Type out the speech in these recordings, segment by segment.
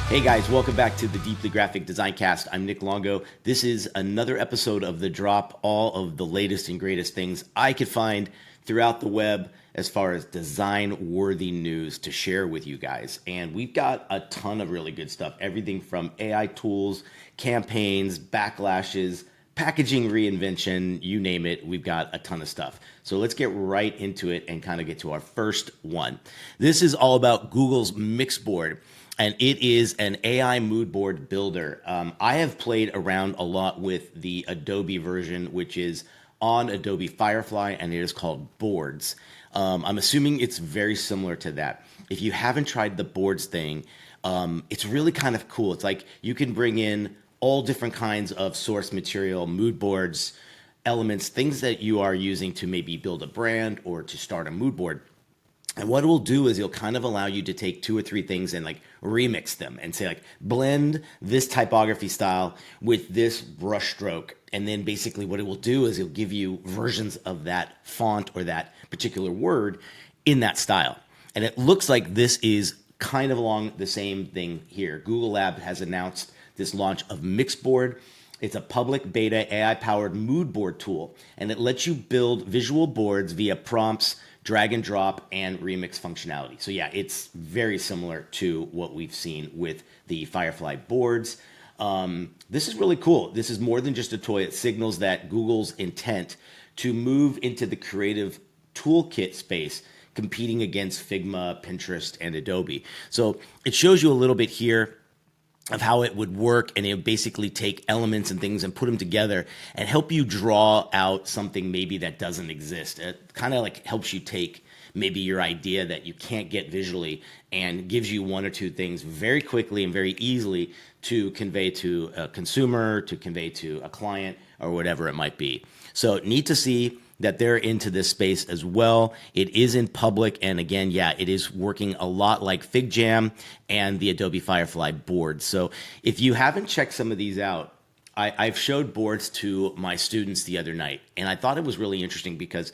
Hey guys, welcome back to the Deeply Graphic Design Cast. I'm Nick Longo. This is another episode of The Drop, all of the latest and greatest things I could find throughout the web as far as design-worthy news to share with you guys. And we've got a ton of really good stuff, everything from AI tools, campaigns, backlashes, packaging reinvention, you name it, we've got a ton of stuff. So let's get right into it and kind of get to our first one. This is all about Google's Mixboard, and it is an AI mood board builder. I have played around a lot with the Adobe version, which is on Adobe Firefly, and it is called Boards. I'm assuming it's very similar to that. If you haven't tried the Boards thing, it's really kind of cool. It's like you can bring in all different kinds of source material, mood boards, elements, things that you are using to maybe build a brand or to start a mood board. And what it will do is it'll kind of allow you to take two or three things and like remix them and say like blend this typography style with this brush stroke. And then basically what it will do is it'll give you versions of that font or that particular word in that style. And it looks like this is kind of along the same thing here. Google Lab has announced this launch of Mixboard. It's a public beta AI-powered mood board tool, and it lets you build visual boards via prompts, drag and drop, and remix functionality. So yeah, it's very similar to what we've seen with the Firefly boards. This is really cool. This is more than just a toy. It signals that Google's intent to move into the creative toolkit space, competing against Figma, Pinterest, and Adobe. So it shows you a little bit here of how it would work, and it would basically take elements and things and put them together and help you draw out something maybe that doesn't exist. It kind of like helps you take maybe your idea that you can't get visually and gives you one or two things very quickly and very easily to convey to a consumer, to convey to a client, or whatever it might be. So neat to see that they're into this space as well. It is in public, and again, yeah, it is working a lot like FigJam and the Adobe Firefly boards. So if you haven't checked some of these out, I've showed boards to my students the other night, and I thought it was really interesting because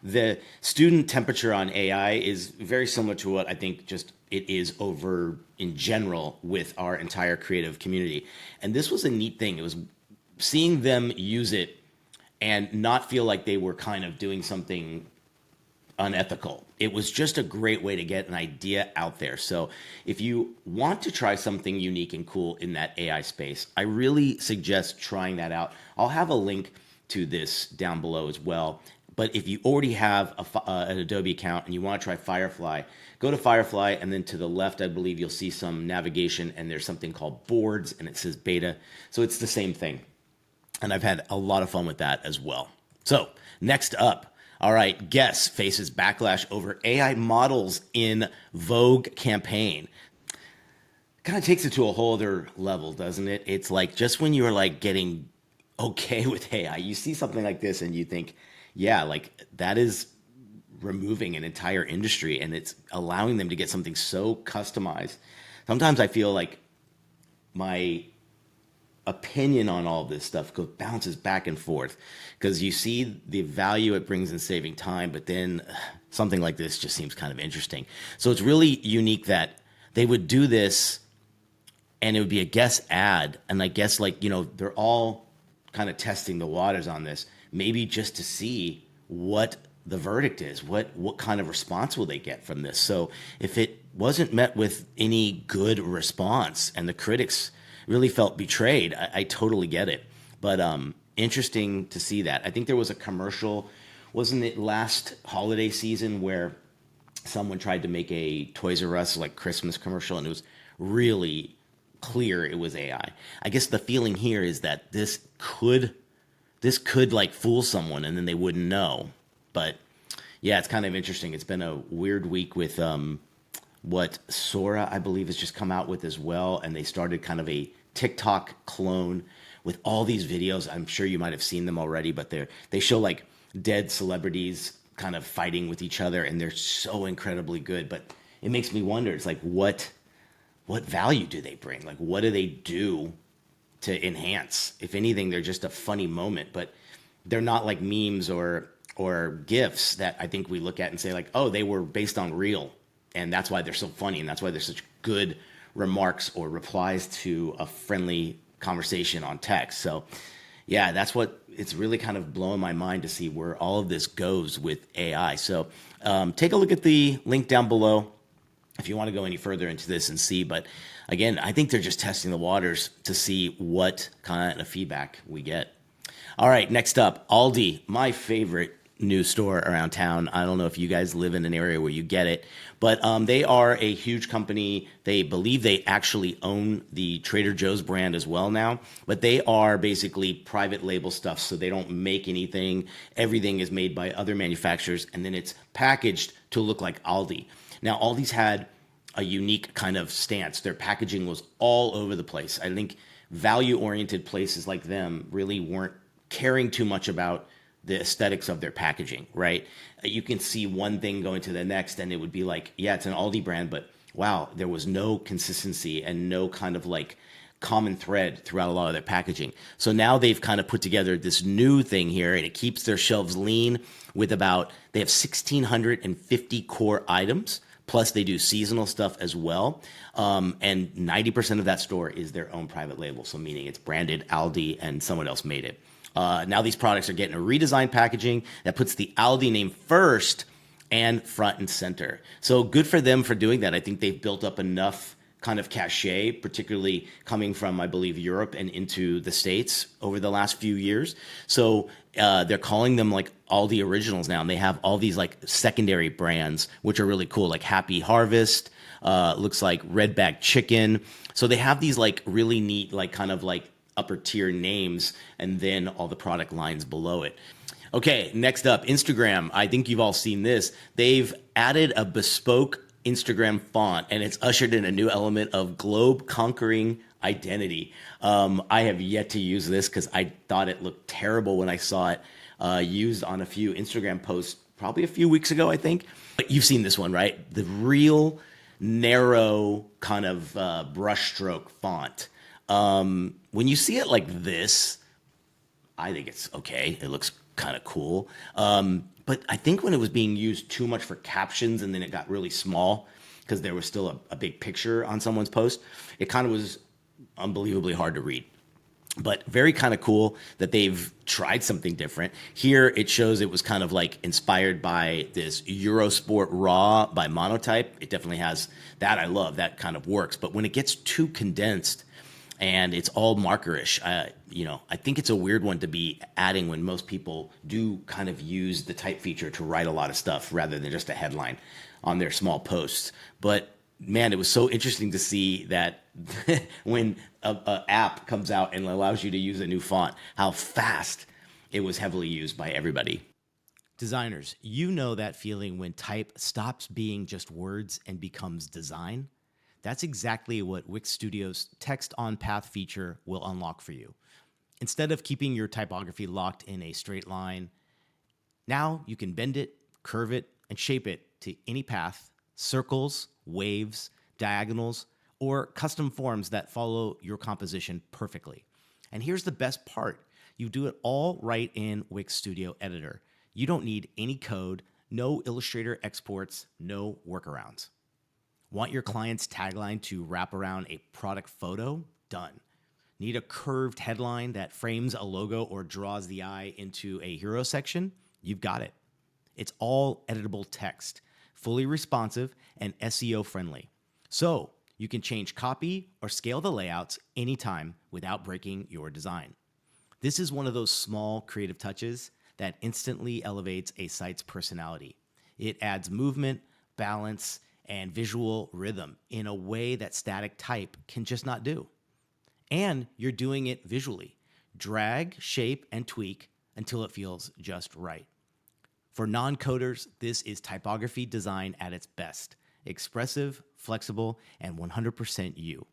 the student temperature on AI is very similar to what I think just it is over in general with our entire creative community. And this was a neat thing. It was seeing them use it and not feel like they were kind of doing something unethical. It was just a great way to get an idea out there. So if you want to try something unique and cool in that AI space, I really suggest trying that out. I'll have a link to this down below as well. But if you already have an Adobe account and you want to try Firefly, go to Firefly, and then to the left, I believe you'll see some navigation, and there's something called Boards, and it says beta. So it's the same thing. And I've had a lot of fun with that as well. So next up, all right, Guess faces backlash over AI models in Vogue campaign. Kind of takes it to a whole other level, doesn't it? It's like just when you're like getting okay with AI, you see something like this and you think, yeah, like that is removing an entire industry and it's allowing them to get something so customized. Sometimes I feel like my opinion on all this stuff bounces back and forth because you see the value it brings in saving time, but then something like this just seems kind of interesting. So it's really unique that they would do this and it would be a Guess ad. And I guess like, you know, they're all kind of testing the waters on this, maybe just to see what the verdict is, what kind of response will they get from this. So if it wasn't met with any good response and the critics really felt betrayed, I totally get it. But interesting to see that. I think there was a commercial, wasn't it last holiday season, where someone tried to make a Toys R Us like Christmas commercial, and it was really clear it was AI. I guess the feeling here is that this could like fool someone and then they wouldn't know. But yeah, it's kind of interesting. It's been a weird week with what Sora, I believe, has just come out with as well. And they started kind of a TikTok clone with all these videos. I'm sure you might have seen them already, but they show like dead celebrities kind of fighting with each other, and they're so incredibly good. But it makes me wonder, it's like, what value do they bring? Like, what do they do to enhance? If anything, they're just a funny moment, but they're not like memes or GIFs that I think we look at and say like, oh, they were based on real, and that's why they're so funny, and that's why they're such good remarks or replies to a friendly conversation on text. So yeah, that's what it's really kind of blowing my mind to see where all of this goes with AI. So take a look at the link down below if you want to go any further into this and see. But again, I think they're just testing the waters to see what kind of feedback we get. All right, next up, Aldi, my favorite new store around town. I don't know if you guys live in an area where you get it, but they are a huge company. They believe they actually own the Trader Joe's brand as well now, but they are basically private label stuff. So they don't make anything. Everything is made by other manufacturers, and then it's packaged to look like Aldi. Now, Aldi's had a unique kind of stance. Their packaging was all over the place. I think value-oriented places like them really weren't caring too much about the aesthetics of their packaging, right? You can see one thing going to the next and it would be like, yeah, it's an Aldi brand, but wow, there was no consistency and no kind of like common thread throughout a lot of their packaging. So now they've kind of put together this new thing here, and it keeps their shelves lean with they have 1,650 core items, plus they do seasonal stuff as well. And 90% of that store is their own private label. So meaning it's branded Aldi and someone else made it. Now these products are getting a redesigned packaging that puts the Aldi name first and front and center. So good for them for doing that. I think they've built up enough kind of cachet, particularly coming from, I believe, Europe and into the States over the last few years. So they're calling them like Aldi Originals now, and they have all these like secondary brands, which are really cool, like Happy Harvest, looks like Red Bag Chicken. So they have these like really neat, like kind of like upper tier names, and then all the product lines below it. Okay, next up, Instagram. I think you've all seen this. They've added a bespoke Instagram font, and it's ushered in a new element of globe conquering identity. I have yet to use this because I thought it looked terrible when I saw it used on a few Instagram posts probably a few weeks ago, I think. But you've seen this one, right? The real narrow kind of brushstroke font. When you see it like this, I think it's okay. It looks kind of cool. But I think when it was being used too much for captions and then it got really small because there was still a big picture on someone's post, it kind of was unbelievably hard to read. But very kind of cool that they've tried something different. Here it shows it was kind of like inspired by this Eurosport Raw by Monotype. It definitely has that. I love that kind of works. But when it gets too condensed and it's all markerish, I think it's a weird one to be adding when most people do kind of use the type feature to write a lot of stuff rather than just a headline on their small posts. But man, it was so interesting to see that when a app comes out and allows you to use a new font, how fast it was heavily used by everybody. Designers, you know that feeling when type stops being just words and becomes design? That's exactly what Wix Studio's Text on Path feature will unlock for you. Instead of keeping your typography locked in a straight line, now you can bend it, curve it, and shape it to any path, circles, waves, diagonals, or custom forms that follow your composition perfectly. And here's the best part. You do it all right in Wix Studio Editor. You don't need any code, no Illustrator exports, no workarounds. Want your client's tagline to wrap around a product photo? Done. Need a curved headline that frames a logo or draws the eye into a hero section? You've got it. It's all editable text, fully responsive and SEO friendly. So you can change copy or scale the layouts anytime without breaking your design. This is one of those small creative touches that instantly elevates a site's personality. It adds movement, balance, and visual rhythm in a way that static type can just not do. And you're doing it visually. Drag, shape, and tweak until it feels just right. For non-coders, this is typography design at its best. Expressive, flexible, and 100% you.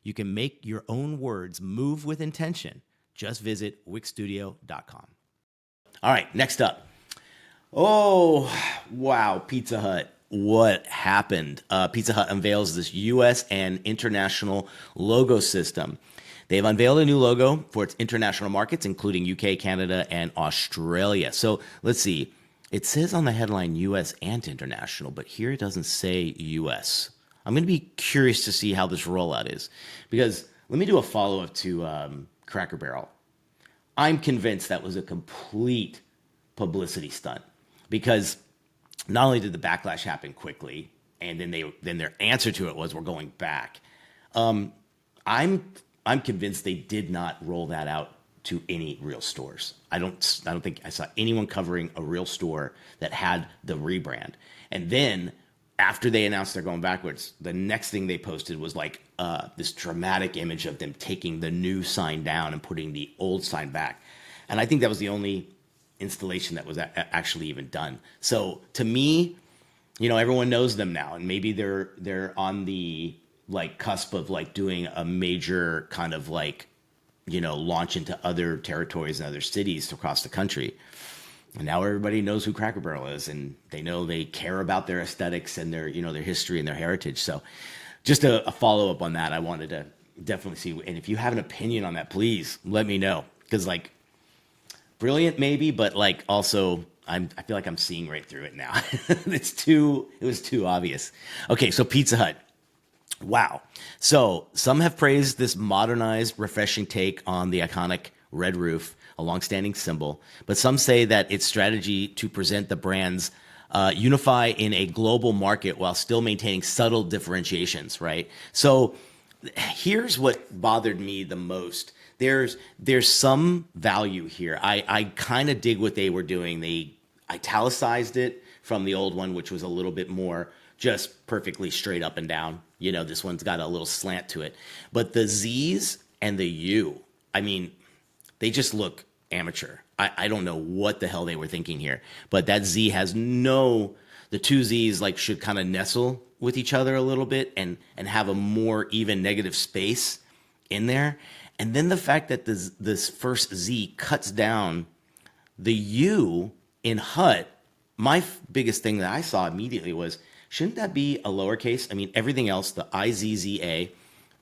You can make your own words move with intention. Just visit wixstudio.com. All right, next up. Oh, wow, Pizza Hut. What happened? Pizza Hut unveils this U.S. and international logo system. They've unveiled a new logo for its international markets, including UK, Canada, and Australia. So let's see. It says on the headline U.S. and international, but here it doesn't say U.S. I'm going to be curious to see how this rollout is, because let me do a follow up to Cracker Barrel. I'm convinced that was a complete publicity stunt, because not only did the backlash happen quickly, and then their answer to it was we're going back. I'm convinced they did not roll that out to any real stores. I don't think I saw anyone covering a real store that had the rebrand. And then after they announced they're going backwards, the next thing they posted was like this dramatic image of them taking the new sign down and putting the old sign back. And I think that was the only installation that was actually even done. So to me, everyone knows them now, and maybe they're on the like cusp of like doing a major kind of like, launch into other territories and other cities across the country. And now everybody knows who Cracker Barrel is, and they know they care about their aesthetics and their, their history and their heritage. So just a follow up on that, I wanted to definitely see. And if you have an opinion on that, please let me know. Because like brilliant maybe, but like also I feel like I'm seeing right through it now. It was too obvious. Okay, so Pizza Hut. Wow. So some have praised this modernized, refreshing take on the iconic red roof, a longstanding symbol, but some say that its strategy to present the brands unify in a global market while still maintaining subtle differentiations, right? So here's what bothered me the most. There's some value here. I kind of dig what they were doing. They italicized it from the old one, which was a little bit more just perfectly straight up and down. This one's got a little slant to it. But the Z's and the U, I mean, they just look amateur. I don't know what the hell they were thinking here. But that Z has the two Z's like should kind of nestle with each other a little bit and have a more even negative space in there. And then the fact that this first Z cuts down the U in Hut, my biggest thing that I saw immediately was, shouldn't that be a lowercase? I mean, everything else, the IZZA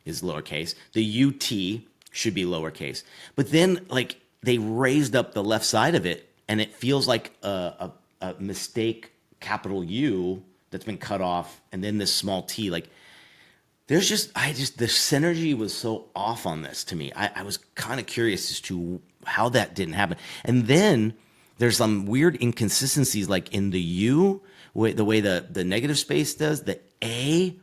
is lowercase. The UT should be lowercase. But then, like, they raised up the left side of it, and it feels like a mistake capital U that's been cut off, and then this small t. Like, the synergy was so off on this to me. I was kind of curious as to how that didn't happen. And then there's some weird inconsistencies, like in the U, the way the negative space does. The A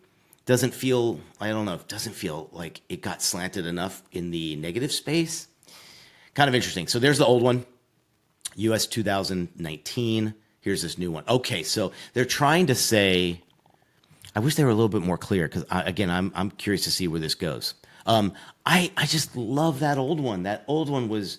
doesn't feel, I don't know, it doesn't feel like it got slanted enough in the negative space. Kind of interesting. So there's the old one, US 2019. Here's this new one. Okay, so they're trying to say, I wish they were a little bit more clear, because again, I'm curious to see where this goes. I just love that old one. That old one was,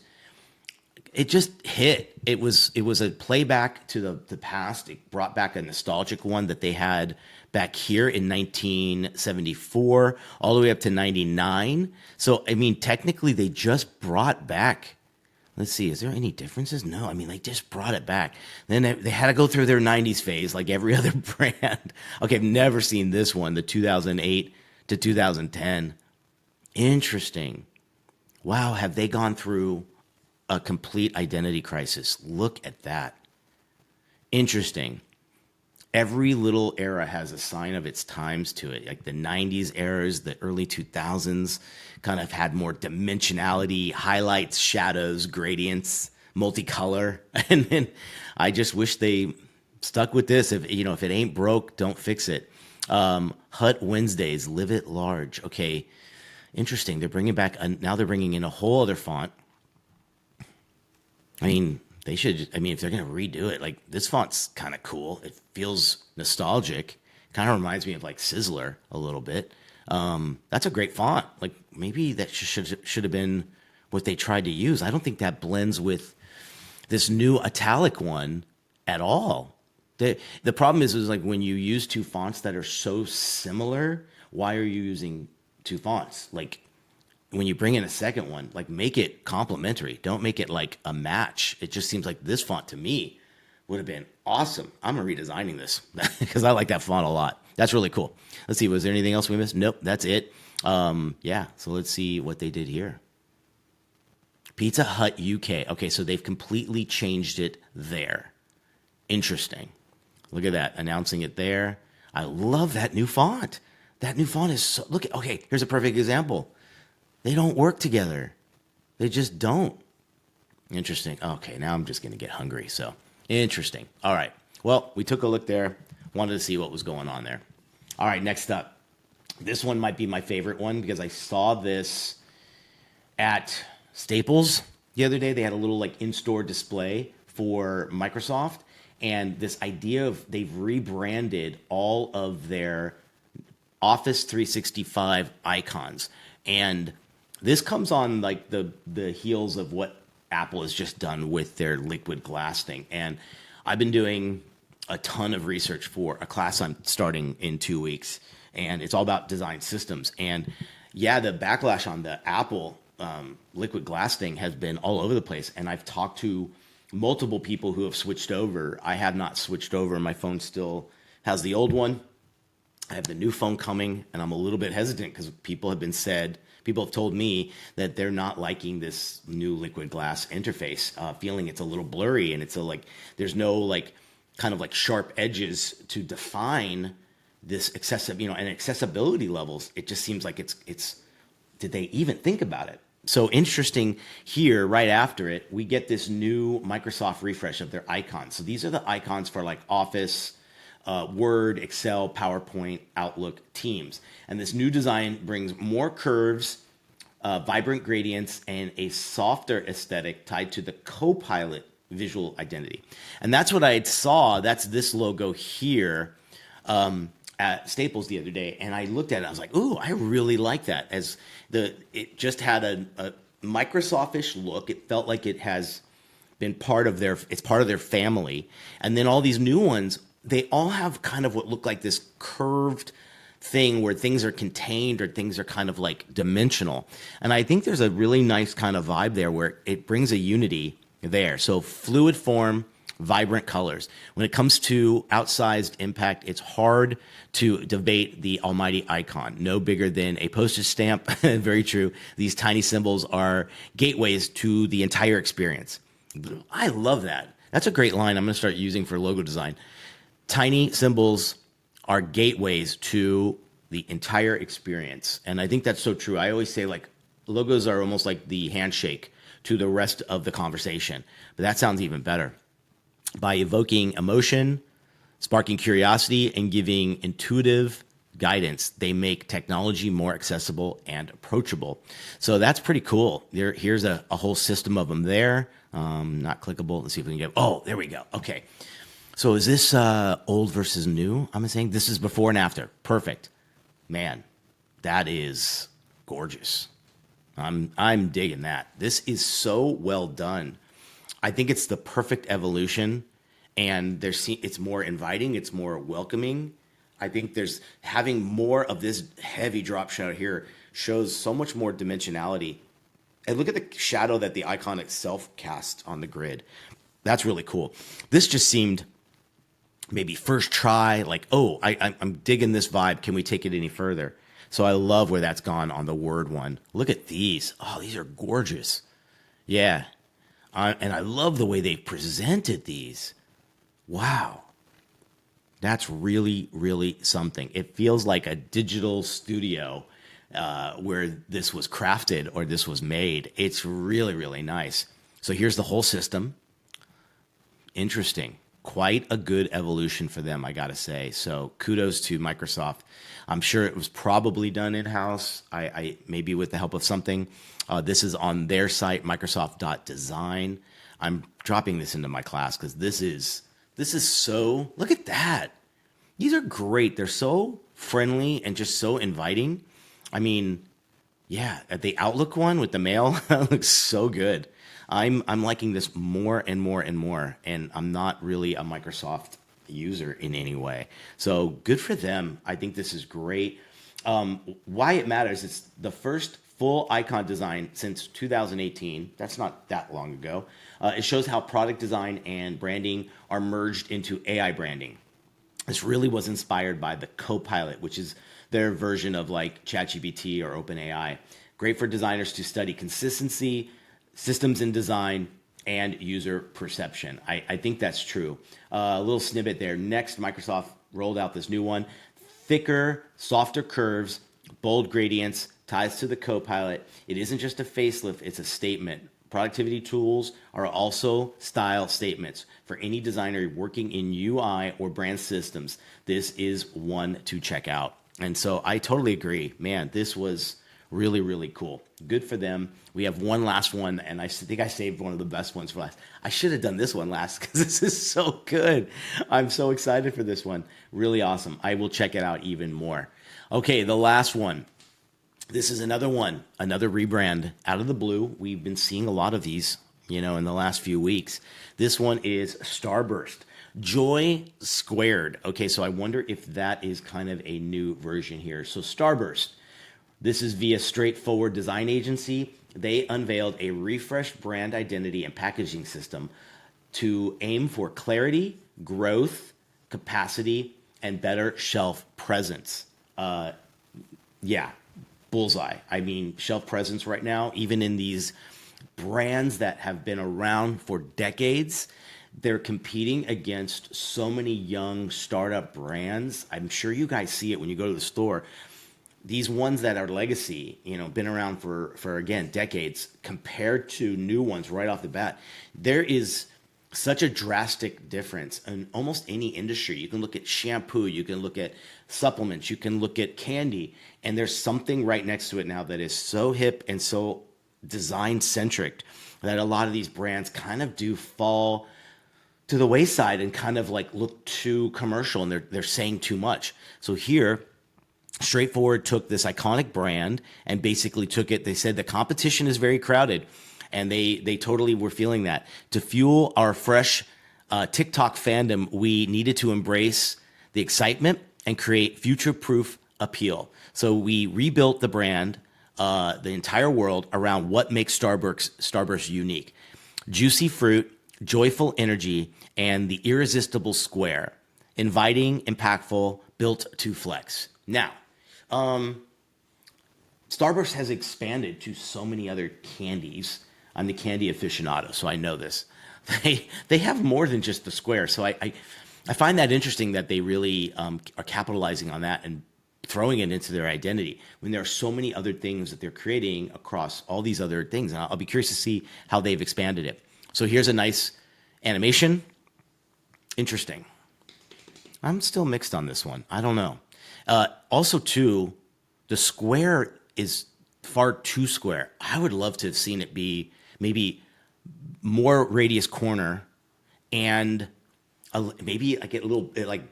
it just hit. It was a playback to the past. It brought back a nostalgic one that they had back here in 1974, all the way up to 99. So, I mean, technically they just brought back, let's see, is there any differences? No, I mean, they just brought it back. Then they had to go through their 90s phase like every other brand. Okay, I've never seen this one, the 2008 to 2010. Interesting. Wow, have they gone through a complete identity crisis? Look at that. Interesting. Every little era has a sign of its times to it. Like the 90s eras, the early 2000s kind of had more dimensionality, highlights, shadows, gradients, multicolor. And then I just wish they stuck with this. If it ain't broke, don't fix it. Hut Wednesdays, live it large. Okay, interesting. They're bringing back, now they're bringing in a whole other font. I mean, they should, if they're going to redo it, like this font's kind of cool. It feels nostalgic. Kind of reminds me of like Sizzler a little bit. That's a great font. Like maybe that should have been what they tried to use. I don't think that blends with this new italic one at all. The problem is like when you use two fonts that are so similar, why are you using two fonts? Like, when you bring in a second one, like make it complementary. Don't make it like a match. It just seems like this font to me would have been awesome. I'm redesigning this because I like that font a lot. That's really cool. Let's see. Was there anything else we missed? Nope. That's it. Yeah. So let's see what they did here. Pizza Hut UK. Okay. So they've completely changed it there. Interesting. Look at that. Announcing it there. I love that new font. That new font is so, look, okay, here's a perfect example. They don't work together. They just don't. Interesting. Okay, now I'm just going to get hungry. So interesting. All right. Well, we took a look there. Wanted to see what was going on there. All right, next up. This one might be my favorite one because I saw this at Staples the other day. They had a little like in-store display for Microsoft, and this idea of they've rebranded all of their Office 365 icons. And this comes on like the heels of what Apple has just done with their liquid glass thing. And I've been doing a ton of research for a class I'm starting in 2 weeks, and it's all about design systems. And yeah, the backlash on the Apple liquid glass thing has been all over the place. And I've talked to multiple people who have switched over. I have not switched over. My phone still has the old one. I have the new phone coming, and I'm a little bit hesitant because people have told me that they're not liking this new liquid glass interface, feeling it's a little blurry, and there's no like kind of like sharp edges to define this and accessibility levels. It just seems like it's did they even think about it? So interesting here, right after it, we get this new Microsoft refresh of their icons. So these are the icons for like Office, Word, Excel, PowerPoint, Outlook, Teams. And this new design brings more curves, vibrant gradients, and a softer aesthetic tied to the Copilot visual identity. And that's what I saw. That's this logo here at Staples the other day. And I looked at it. I was like, ooh, I really like that. It just had a Microsoft-ish look. It felt like it has been it's part of their family. And then all these new ones, they all have kind of what look like this curved thing where things are contained or things are kind of like dimensional. And I think there's a really nice kind of vibe there where it brings a unity there. So fluid form, vibrant colors. When it comes to outsized impact, it's hard to debate the almighty icon. No bigger than a postage stamp. Very true. These tiny symbols are gateways to the entire experience. I love that. That's a great line I'm going to start using for logo design. Tiny symbols are gateways to the entire experience. And I think that's so true. I always say like logos are almost like the handshake to the rest of the conversation. But that sounds even better. By evoking emotion, sparking curiosity, and giving intuitive guidance, they make technology more accessible and approachable. So that's pretty cool. Here's a whole system of them there. Not clickable. Let's see if we can get, oh, there we go. Okay. So is this old versus new? I'm saying this is before and after. Perfect. Man, that is gorgeous. I'm digging that. This is so well done. I think it's the perfect evolution, and it's more inviting, it's more welcoming. I think there's having more of this heavy drop shadow here shows so much more dimensionality. And look at the shadow that the icon itself casts on the grid. That's really cool. This just seemed maybe first try, like, oh, I'm digging this vibe. Can we take it any further? So I love where that's gone on the Word one. Look at these. Oh, these are gorgeous. Yeah. And I love the way they presented these. Wow. That's really, really something. It feels like a digital studio where this was crafted or this was made. It's really, really nice. So here's the whole system. Interesting. Quite a good evolution for them, I got to say. So kudos to Microsoft. I'm sure it was probably done in-house, I maybe with the help of something. This is on their site, Microsoft.design. I'm dropping this into my class because this is so, look at that. These are great. They're so friendly and just so inviting. I mean, yeah, at the Outlook one with the mail, that looks so good. I'm liking this more and more and more, and I'm not really a Microsoft user in any way. So good for them. I think this is great. Why it matters, it's the first full icon design since 2018. That's not that long ago. It shows how product design and branding are merged into AI branding. This really was inspired by the Copilot, which is their version of like ChatGPT or OpenAI. Great for designers to study consistency, systems in design, and user perception. I think that's true. A little snippet there. Next, Microsoft rolled out this new one. thicker, softer curves, bold gradients, ties to the Copilot. It isn't just a facelift, it's a statement. Productivity tools are also style statements. For any designer working in UI or brand systems, this is one to check out. And so I totally agree. Man, this was really, really cool. Good for them. We have one last one, and I think I saved one of the best ones for last. I should have done this one last because this is so good. I'm so excited for this one. Really awesome. I will check it out even more. Okay, the last one. This is another one, another rebrand out of the blue. We've been seeing a lot of these, in the last few weeks. This one is Starburst. Joy squared. Okay, so I wonder if that is kind of a new version here. So Starburst, this is via Straightforward Design Agency. They unveiled a refreshed brand identity and packaging system to aim for clarity, growth, capacity, and better shelf presence. Yeah. Bullseye. I mean, shelf presence right now, even in these brands that have been around for decades, they're competing against so many young startup brands. I'm sure you guys see it when you go to the store. These ones that are legacy, been around for again, decades, compared to new ones right off the bat, there is such a drastic difference in almost any industry. You can look at shampoo, you can look at supplements, you can look at candy, and there's something right next to it now that is so hip and so design centric that a lot of these brands kind of do fall to the wayside and kind of like look too commercial, and they're saying too much. So here, Straightforward took this iconic brand and basically took it. They said the competition is very crowded. And they totally were feeling that. To fuel our fresh TikTok fandom, we needed to embrace the excitement and create future-proof appeal. So we rebuilt the brand, the entire world, around what makes Starburst unique. Juicy fruit, joyful energy, and the irresistible square. Inviting, impactful, built to flex. Now, Starburst has expanded to so many other candies. I'm the candy aficionado, so I know this. They have more than just the square. So I find that interesting that they really are capitalizing on that and throwing it into their identity when there are so many other things that they're creating across all these other things. And I'll be curious to see how they've expanded it. So here's a nice animation. Interesting. I'm still mixed on this one. I don't know. Also, too, the square is far too square. I would love to have seen it be maybe more radius corner, and maybe I get a little like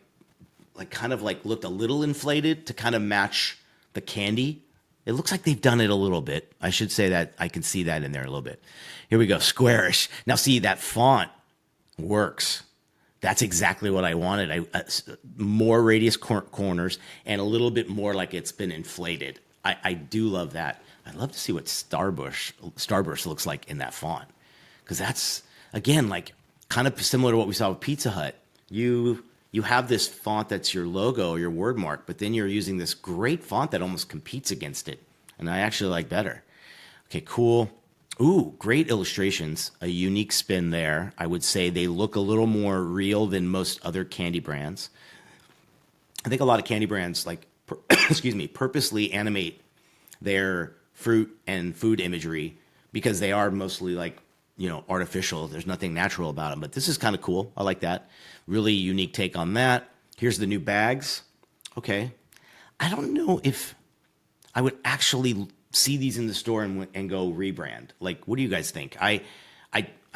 kind of like looked a little inflated to kind of match the candy. It looks like they've done it a little bit. I should say that I can see that in there a little bit. Here we go, squarish. Now see, that font works. That's exactly what I wanted. More radius corners and a little bit more like it's been inflated. I do love that. I'd love to see what Starburst looks like in that font, because that's, again, like kind of similar to what we saw with Pizza Hut. You have this font that's your logo or your word mark, but then you're using this great font that almost competes against it, and I actually like better. Okay, cool. Ooh, great illustrations. A unique spin there. I would say they look a little more real than most other candy brands. I think a lot of candy brands, like, purposely animate their fruit and food imagery because they are mostly like, artificial. There's nothing natural about them, but this is kind of cool. I like that. Really unique take on that. Here's the new bags. Okay. I don't know if I would actually see these in the store and go rebrand. Like, what do you guys think? I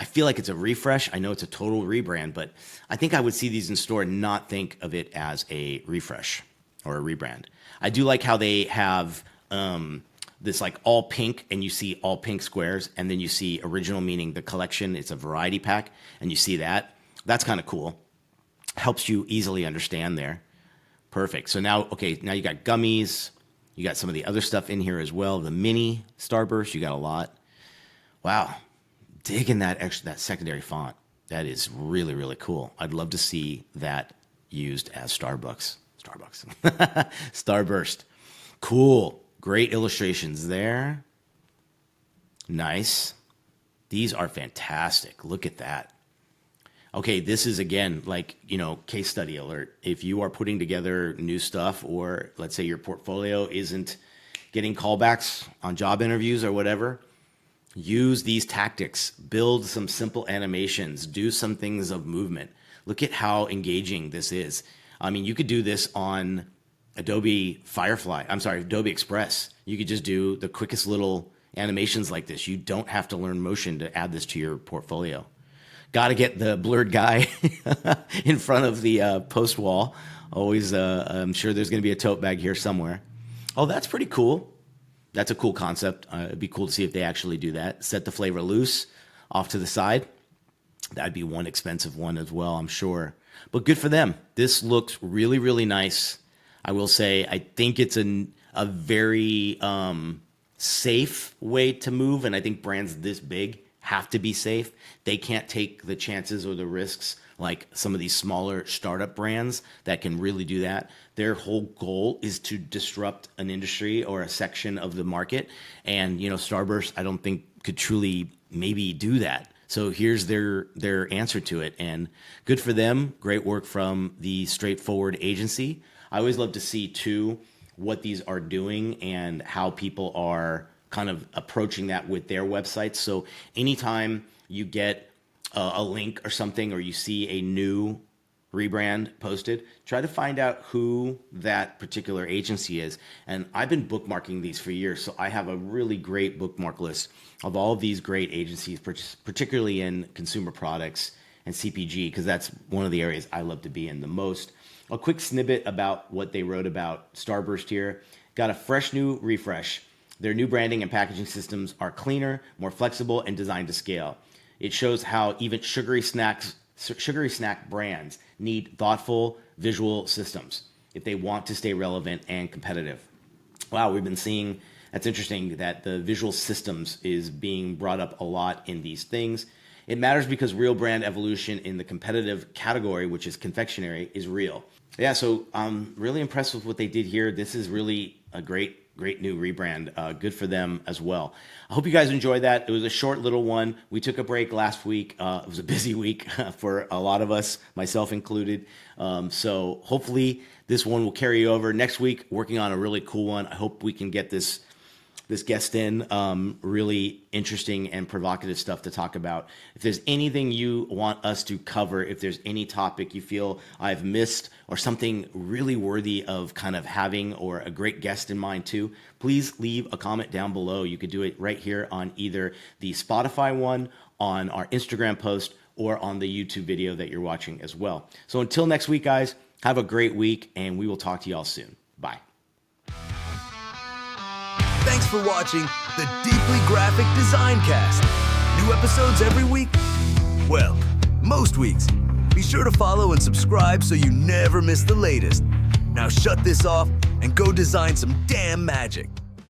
feel like it's a refresh. I know it's a total rebrand, but I think I would see these in store and not think of it as a refresh or a rebrand. I do like how they have this like all pink, and you see all pink squares, and then you see original, meaning the collection. It's a variety pack, and you see that. That's kind of cool. Helps you easily understand there. Perfect. So now you got gummies. You got some of the other stuff in here as well. The mini Starburst, you got a lot. Wow. Digging that secondary font. That is really, really cool. I'd love to see that used as Starburst. Cool. Great illustrations there. Nice. These are fantastic. Look at that. okay, this is again, like, case study alert. If you are putting together new stuff, or let's say your portfolio isn't getting callbacks on job interviews or whatever, use these tactics, build some simple animations, do some things of movement. Look at how engaging this is. I mean, you could do this on Adobe Express. You could just do the quickest little animations like this. You don't have to learn motion to add this to your portfolio. Got to get the blurred guy in front of the post wall. Always, I'm sure there's going to be a tote bag here somewhere. Oh, that's pretty cool. That's a cool concept. It'd be cool to see if they actually do that. Set the flavor loose off to the side. That'd be one expensive one as well, I'm sure. But good for them. This looks really, really nice. I will say, I think it's a very safe way to move, and I think brands this big have to be safe. They can't take the chances or the risks like some of these smaller startup brands that can really do that. Their whole goal is to disrupt an industry or a section of the market. And, Starburst, I don't think could truly maybe do that. So here's their answer to it. And good for them. Great work from the straightforward agency. I always love to see, too, what these are doing and how people are kind of approaching that with their websites. So anytime you get a link or something, or you see a new rebrand posted, try to find out who that particular agency is. And I've been bookmarking these for years, so I have a really great bookmark list of all of these great agencies, particularly in consumer products and CPG, because that's one of the areas I love to be in the most. A quick snippet about what they wrote about Starburst here. Got a fresh new refresh. Their new branding and packaging systems are cleaner, more flexible, and designed to scale. It shows how even sugary snack brands need thoughtful visual systems if they want to stay relevant and competitive. Wow, we've been seeing, that's interesting that the visual systems is being brought up a lot in these things. It matters because real brand evolution in the competitive category, which is confectionery, is real. Yeah, so I'm really impressed with what they did here. This is really a great new rebrand. Good for them as well. I hope you guys enjoyed that. It was a short little one. We took a break last week. It was a busy week for a lot of us, myself included. So hopefully this one will carry over. Next week, working on a really cool one. I hope we can get this guest in. Really interesting and provocative stuff to talk about. If there's anything you want us to cover, if there's any topic you feel I've missed or something really worthy of kind of having, or a great guest in mind too, please leave a comment down below. You could do it right here on either the Spotify one, on our Instagram post, or on the YouTube video that you're watching as well. So until next week, guys, have a great week, and we will talk to y'all soon. Bye. Thanks for watching the Deeply Graphic Design Cast. New episodes every week? Well, most weeks. Be sure to follow and subscribe so you never miss the latest. Now shut this off and go design some damn magic.